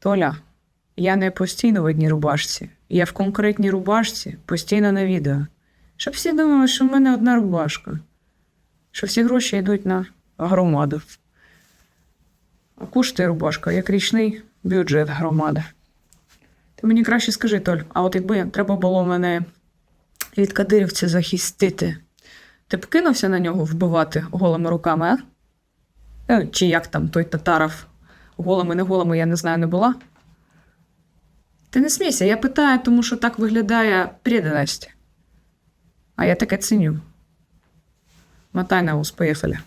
Толя, я не постійно в одній рубашці. Я в конкретній рубашці постійно на відео. Щоб всі думали, що в мене одна рубашка. Що всі гроші йдуть на громаду. А коштує рубашка, як річний бюджет громади. Ти мені краще скажи, Толь, а от якби треба було мене від кадирівця захистити, ти б кинувся на нього вбивати голими руками, а? Чи як там той Татаров? Голими, не голими, я не знаю, не була? Ти не смійся, я питаю, тому що так виглядає преданість. А я таке ціню. Мотай на ус, поїхали.